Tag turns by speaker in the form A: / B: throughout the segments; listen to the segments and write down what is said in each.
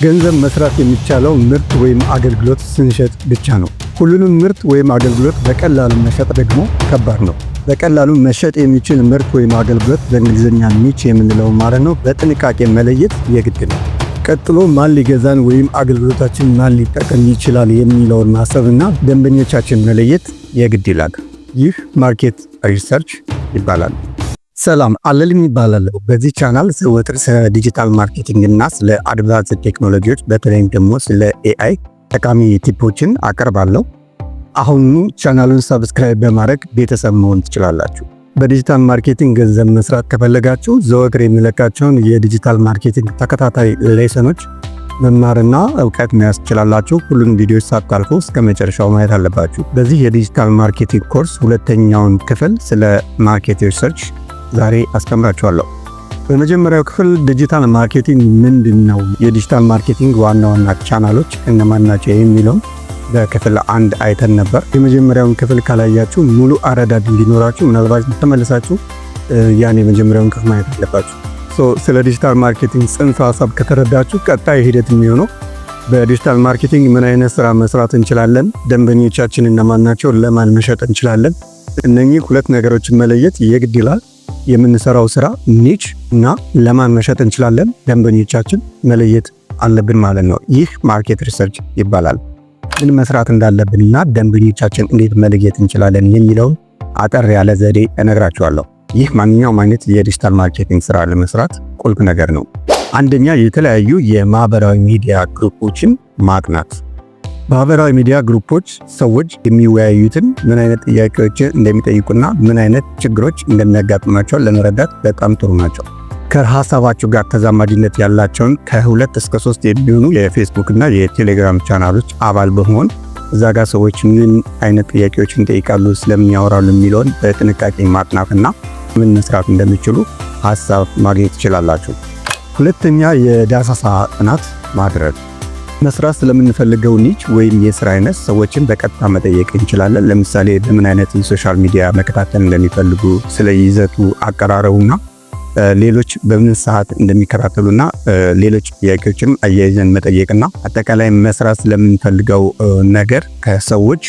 A: ገንዘብ መስራት የሚቻለው ምርት ወይም አገልግሎት ስንሸጥ ብቻ ነው። ሁሉንም ምርት ወይም አገልግሎት በቀላሉ መሸጥ ደግሞ ከባድ ነው። በቀላሉ መሸጥ የሚችል ምርት ወይም አገልግሎት በእንግሊዝኛ ኒች የምንለው ማለት ነው በጥንቃቄ መለየት የግድ ነው። ቀጥሎ ማን ሊገዛን ወይም አገልግሎታችን ማን ሊጠቀም ይችላል የሚለውን ማሰብና ደንበኞቻችን መለየት የግድ ይላል። ይህ ማርኬት ሪሰርች ይባላል። ሰላም አለልኝ ይባላለሁ። በዚህ ቻናል ዘወትር ስለ ዲጂታል ማርኬቲንግ እና ስለ አድቫንስድ ቴክኖሎጂዎች በተለይም ደግሞ ስለ ኤአይ ጠቃሚ ቲፖችን አቀርባለሁ። አሁኑ ቻናሉን ሰብስክራይብ በማድረግ ቤተሰብ መሆን ትችላላችሁ። በዲጂታል ማርኬቲንግ ገንዘብ መስራት ከፈለጋችሁ ዘወትር የሚለቃቸውን የዲጂታል ማርኬቲንግ ተከታታይ ሌሰኖች መማርና እውቀት መያዝ ትችላላችሁ። ሁሉም ቪዲዮዎች ሳታልፉ እስከ መጨረሻው ማየት አለባችሁ። በዚህ የዲጂታል ማርኬቲንግ ኮርስ ሁለተኛውን ክፍል ስለ ማርኬት ሪሰርች ዛሬ አስተምራችኋለሁ። በመጀመሪያው ክፍል ዲጂታል ማርኬቲንግ ምንድነው፣ የዲጂታል ማርኬቲንግ ዋና ዋና ቻናሎች እነማን ናቸው የሚለውን በክፍል 1 አይተን ነበር። የመጀመሪያውን ክፍል ካላያችሁ ሙሉ አረዳድ እንዲኖራችሁ ምናልባት ተመልሳችሁ ያን የመጀመሪያውን ክፍል ማየት አለባችሁ። ስለ ዲጂታል ማርኬቲንግ ጽንሰ ሐሳብ ከተረዳችሁ ቀጣይ ሂደት የሚሆነው በዲጂታል ማርኬቲንግ ምን አይነት ስራ መስራት እንችላለን፣ ደንበኞቻችን እነማን ናቸው፣ ለማን መሸጥ እንችላለን፣ እነኚህ ሁለት ነገሮችን መለየት የግድ ይላል። የምንሰራው ስራ ኒች እና ለማን መሸጥ እንችላለን ደንበኞቻችን መለየት አለብን ማለት ነው። ይህ ማርኬት ሪሰርች ይባላል። ምን መስራት እንዳለብንና ደንበኞቻችን እንዴት መለየት እንችላለን የሚለውን አጠር ያለ ዘዴ እነግራችኋለሁ። ይህ ማንኛውም አይነት የዲጂታል ማርኬቲንግ ስራ ለመስራት ቁልፍ ነገር ነው። አንደኛ የተለያዩ የማህበራዊ ሚዲያ ግሩፖችን ማጥናት። ማህበራዊ ሚዲያ ግሩፖች ሰዎች የሚወያዩትን ምን አይነት ጥያቄዎችን እንደሚጠይቁና ምን አይነት ችግሮች እንደሚያጋጥማቸው ለመረዳት በጣም ጥሩ ናቸው። ከሀሳባቸው ጋር ተዛማጅነት ያላቸውን ከ2 እስከ 3 የሚሆኑ የፌስቡክ እና የቴሌግራም ቻናሎች አባል በመሆን እዛ ጋር ሰዎች ምን አይነት ጥያቄዎችን ይጠይቃሉ፣ ስለሚያወራሉ የሚለውን በጥንቃቄ ማጥናትና ምን መስራት እንደሚችሉ ሀሳብ ማግኘት ትችላላችሁ። ሁለተኛ የዳሰሳ ጥናት ማድረግ። መስራት ስለምንፈልገው ኒች ወይም የስራ አይነት ሰዎችን በቀጥታ መጠየቅ እንችላለን። ለምሳሌ በምን አይነት የሶሻል ሚዲያ መከታተል እንደሚፈልጉ፣ ስለ ይዘቱ አቀራረቡና ሌሎች በምን ሰዓት እንደሚከታተሉና ሌሎች ጥያቄዎችን አያይዘን መጠየቅና አጠቃላይ መስራት ስለምንፈልገው ነገር ከሰዎች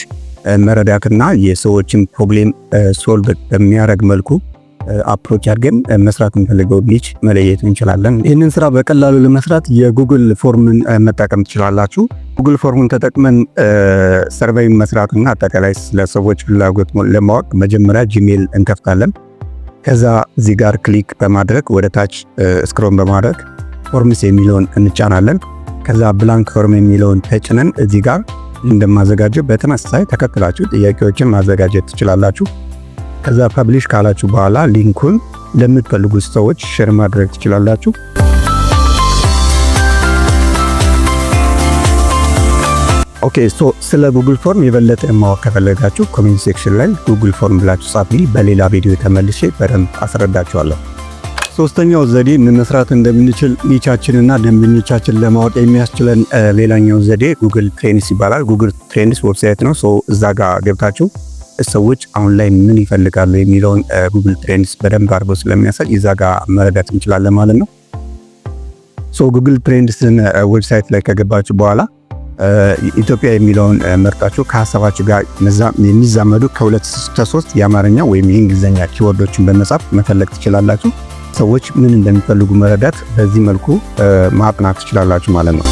A: መረዳትና የሰዎችን ፕሮብሌም ሶልቭ በሚያደርግ መልኩ አፕሮች አድርገን መስራት የምንፈልገው ኒች መለየት እንችላለን። ይህንን ስራ በቀላሉ ለመስራት የጉግል ፎርምን መጠቀም ትችላላችሁ። ጉግል ፎርሙን ተጠቅመን ሰርቬይ መስራትና አጠቃላይ ስለሰዎች ፍላጎት ለማወቅ መጀመሪያ ጂሜል እንከፍታለን። ከዛ እዚህ ጋር ክሊክ በማድረግ ወደ ታች ስክሮል በማድረግ ፎርምስ የሚለውን እንጫናለን። ከዛ ብላንክ ፎርም የሚለውን ተጭነን እዚህ ጋር እንደማዘጋጀው በተመሳሳይ ተከትላችሁ ጥያቄዎችን ማዘጋጀት ትችላላችሁ። ከዛ ፐብሊሽ ካላችሁ በኋላ ሊንኩን ለምትፈልጉት ሰዎች ሼር ማድረግ ትችላላችሁ። ኦኬ ስለ ጉግል ፎርም የበለጠ ማወቅ ከፈለጋችሁ ኮሜንት ሴክሽን ላይ ጉግል ፎርም ብላችሁ ጻፉልኝ። በሌላ ቪዲዮ ተመልሼ በደንብ አስረዳችኋለሁ። ሶስተኛው ዘዴ ምን መስራት እንደምንችል ኒቻችንና ደንበኞቻችን ለማወቅ የሚያስችለን ሌላኛው ዘዴ ጉግል ትሬንድስ ይባላል። ጉግል ትሬንድስ ዌብሳይት ነው። እዛ ጋር ገብታችሁ ሰዎች አሁን ላይ ምን ይፈልጋሉ የሚለውን ጉግል ትሬንድስ በደንብ አድርጎ ስለሚያሳይ እዛ ጋር መረዳት እንችላለን ማለት ነው። ጉግል ትሬንድስን ዌብሳይት ላይ ከገባችሁ በኋላ ኢትዮጵያ የሚለውን መርጣችሁ ከሀሳባችሁ ጋር የሚዛመዱ ከ2 እስከ 3 የአማርኛ ወይም የእንግሊዝኛ ኪወርዶችን በመጻፍ መፈለግ ትችላላችሁ። ሰዎች ምን እንደሚፈልጉ መረዳት በዚህ መልኩ ማጥናት ትችላላችሁ ማለት ነው።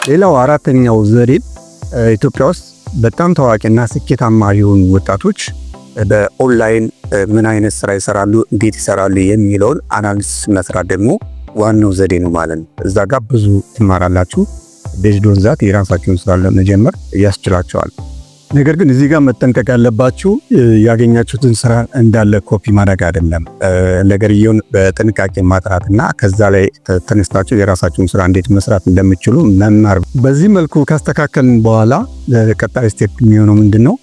A: ሌላው አራተኛው ዘዴ ኢትዮጵያ ውስጥ በጣም ታዋቂና ስኬታማ የሆኑ ወጣቶች በኦንላይን ምን አይነት ስራ ይሰራሉ፣ እንዴት ይሰራሉ የሚለውን አናሊሲስ መስራት ደግሞ ዋናው ዘዴ ነው ማለት ነው። እዛ ጋር ብዙ ትማራላችሁ። ቤዝድ ኦን ዛት የራሳችሁን ስራ ለመጀመር ያስችላቸዋል። ነገር ግን እዚህ ጋር መጠንቀቅ ያለባችሁ ያገኛችሁትን ስራ እንዳለ ኮፒ ማድረግ አይደለም። ነገርየውን በጥንቃቄ ማጥራትና ከዛ ላይ ተነስታችሁ የራሳችሁን ስራ እንዴት መስራት እንደምትችሉ መማር። በዚህ መልኩ ካስተካከልን በኋላ ቀጣይ ስቴፕ የሚሆነው ምንድነው?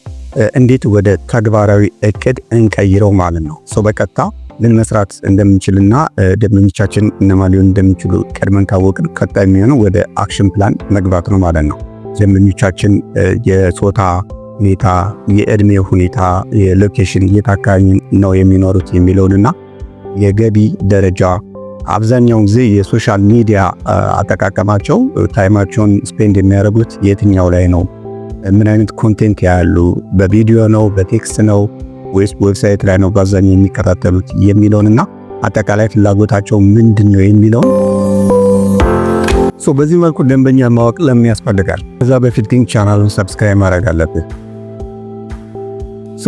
A: እንዴት ወደ ተግባራዊ እቅድ እንቀይረው ማለት ነው። በቀጥታ ምን መስራት እንደምንችልና ደንበኞቻችን እነማን ሊሆኑ እንደሚችሉ ቀድመን ካወቅን ቀጣይ የሚሆነው ወደ አክሽን ፕላን መግባት ነው ማለት ነው። ደንበኞቻችን የጾታ ሁኔታ፣ የእድሜ ሁኔታ፣ የሎኬሽን የት አካባቢ ነው የሚኖሩት የሚለውንና የገቢ ደረጃ አብዛኛውን ጊዜ የሶሻል ሚዲያ አጠቃቀማቸው ታይማቸውን ስፔንድ የሚያደርጉት የትኛው ላይ ነው? ምን አይነት ኮንቴንት ያሉ? በቪዲዮ ነው? በቴክስት ነው? ወይስ ዌብሳይት ላይ ነው በአብዛኛው የሚከታተሉት የሚለውንና አጠቃላይ ፍላጎታቸው ምንድነው የሚለውን በዚህ መልኩ ደንበኛ ማወቅ ለምን ያስፈልጋል? ከዛ በፊት ግን ቻናሉን ሰብስክራይብ ማድረግ አለብህ።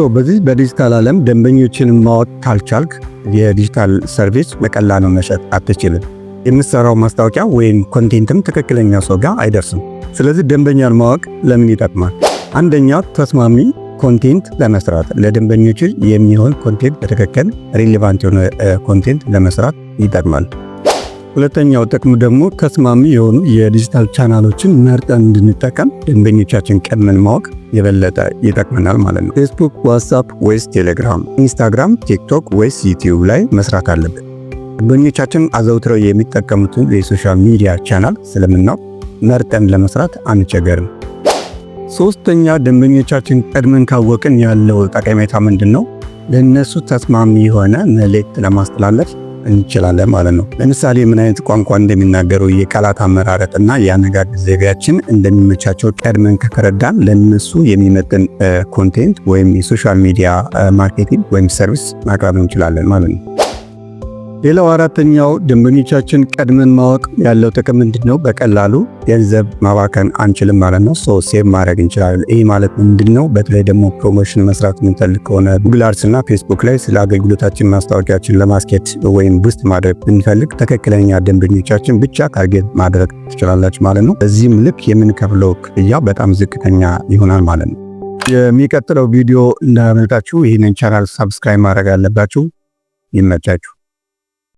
A: በዚህ በዲጂታል ዓለም ደንበኞችን ማወቅ ካልቻልክ የዲጂታል ሰርቪስ በቀላሉ መሸጥ አትችልም። የምትሰራው ማስታወቂያ ወይም ኮንቴንትም ትክክለኛ ሰው ጋር አይደርስም። ስለዚህ ደንበኛን ማወቅ ለምን ይጠቅማል? አንደኛ ተስማሚ ኮንቴንት ለመስራት፣ ለደንበኞች የሚሆን ኮንቴንት በትክክል ሪሌቫንት የሆነ ኮንቴንት ለመስራት ይጠቅማል። ሁለተኛው ጥቅሙ ደግሞ ተስማሚ የሆኑ የዲጂታል ቻናሎችን መርጠን እንድንጠቀም ደንበኞቻችን ቀድመን ማወቅ የበለጠ ይጠቅመናል ማለት ነው። ፌስቡክ፣ ዋትስአፕ ወይስ ቴሌግራም፣ ኢንስታግራም፣ ቲክቶክ ወይስ ዩቲዩብ ላይ መስራት አለብን። ደንበኞቻችን አዘውትረው የሚጠቀሙትን የሶሻል ሚዲያ ቻናል ስለምናውቅ መርጠን ለመስራት አንቸገርም። ሶስተኛ ደንበኞቻችን ቀድመን ካወቅን ያለው ጠቀሜታ ምንድነው? ለነሱ ተስማሚ የሆነ መልእክት ለማስተላለፍ እንችላለን ማለት ነው። ለምሳሌ ምን አይነት ቋንቋ እንደሚናገሩ፣ የቃላት አመራረጥና የአነጋገር ዘይቤያችን እንደሚመቻቸው ቀድመን ከተረዳን ለነሱ የሚመጥን ኮንቴንት ወይም የሶሻል ሚዲያ ማርኬቲንግ ወይም ሰርቪስ ማቅረብ እንችላለን ማለት ነው። ሌላው አራተኛው ደንበኞቻችን ቀድመን ማወቅ ያለው ጥቅም ምንድነው? በቀላሉ ገንዘብ ማባከን አንችልም ማለት ነው። ሴቭ ማድረግ እንችላለን። ይህ ማለት ምንድነው? በተለይ ደግሞ ፕሮሞሽን መስራት የምንፈልግ ከሆነ ጉግል አድስ እና ፌስቡክ ላይ ስለ አገልግሎታችን ማስታወቂያችን ለማስኬድ ወይም ቡስት ማድረግ ብንፈልግ ትክክለኛ ደንበኞቻችን ብቻ ታርጌት ማድረግ ትችላላችሁ ማለት ነው። በዚህም ልክ የምንከፍለው ክፍያ በጣም ዝቅተኛ ይሆናል ማለት ነው። የሚቀጥለው ቪዲዮ እንዳያመልጣችሁ ይህንን ቻናል ሰብስክራይብ ማድረግ አለባችሁ። ይመቻችሁ።